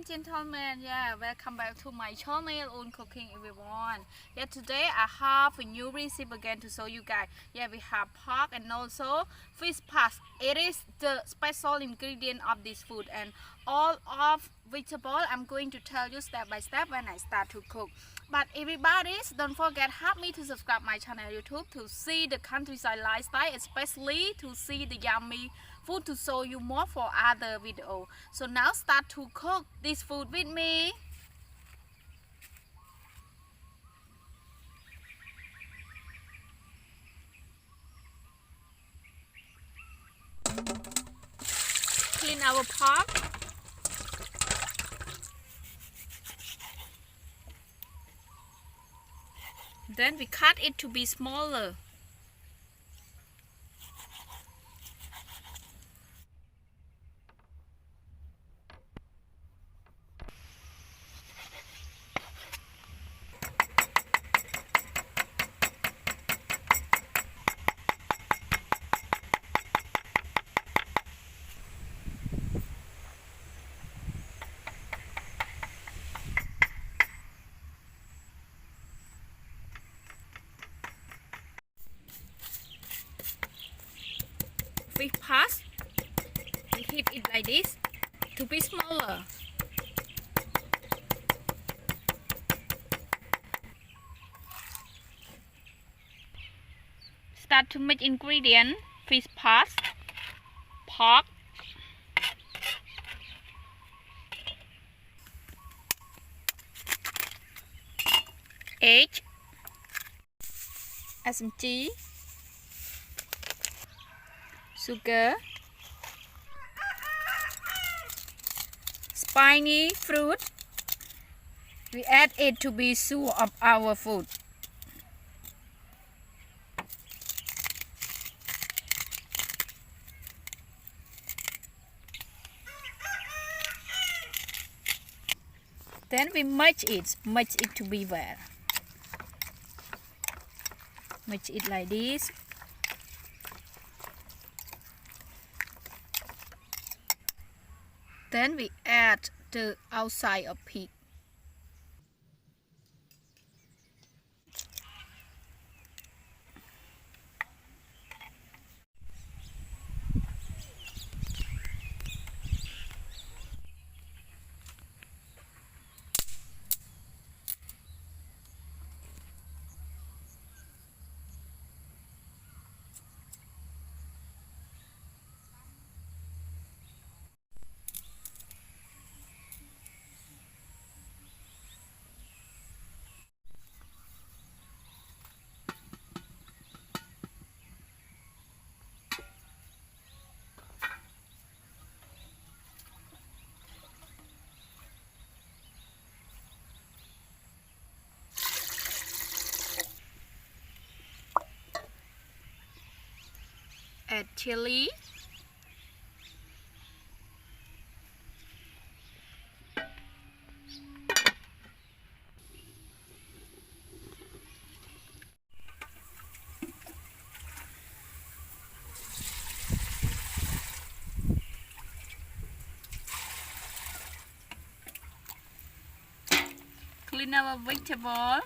and gentlemen, welcome back to my channel on cooking everyone. Today I have a new recipe again to show you guys. We have pork and also fish paste. It is the special ingredient of this food, and all of vegetable I'm going to tell you step by step when I start to cook. But everybody, don't forget help me to subscribe my channel YouTube to see the countryside lifestyle, especially to see the yummy food to show you more for other video. So now start to cook this food with me. Clean our pork. Then we cut it to be smaller. Fish paste, we hit it like this to be smaller. Start to mix ingredient: fish paste, pork, egg, add some cheese, sugar, spiny fruit. We add it to be sure of our food. Then we match it to be well. Match it like this. Then we add the outside of pig. Add chili, clean our vegetable.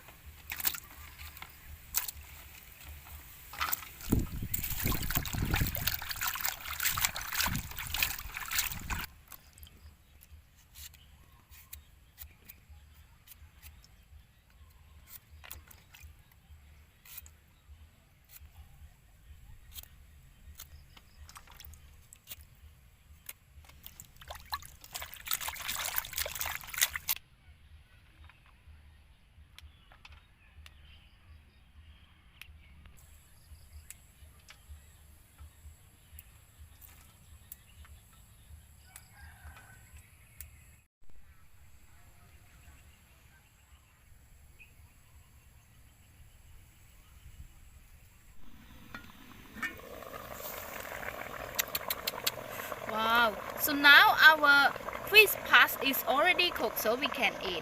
Wow, so now our fish paste is already cooked, so we can eat.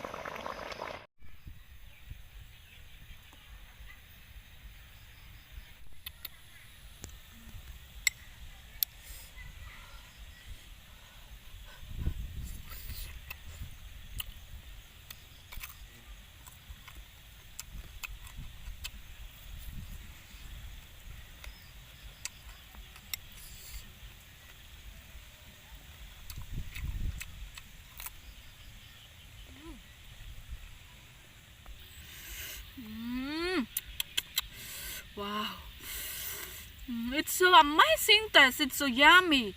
It's so amazing taste. It's so yummy.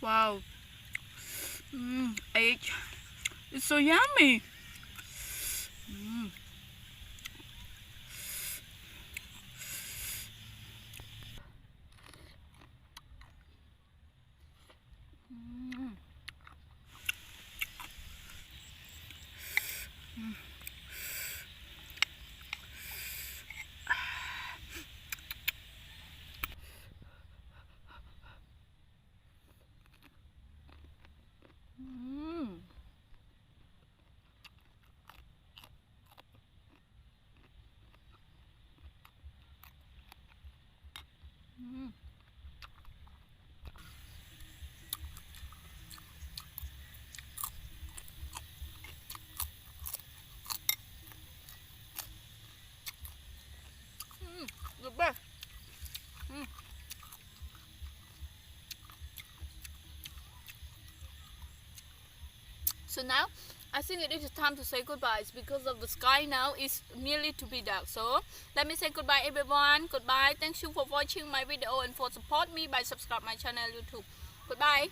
Wow. Egg. It's so yummy. The best. So now I think it is time to say goodbye because of the sky now is nearly to be dark. So let me say goodbye everyone. Goodbye. Thank you for watching my video and for support me by subscribe my channel YouTube. Goodbye.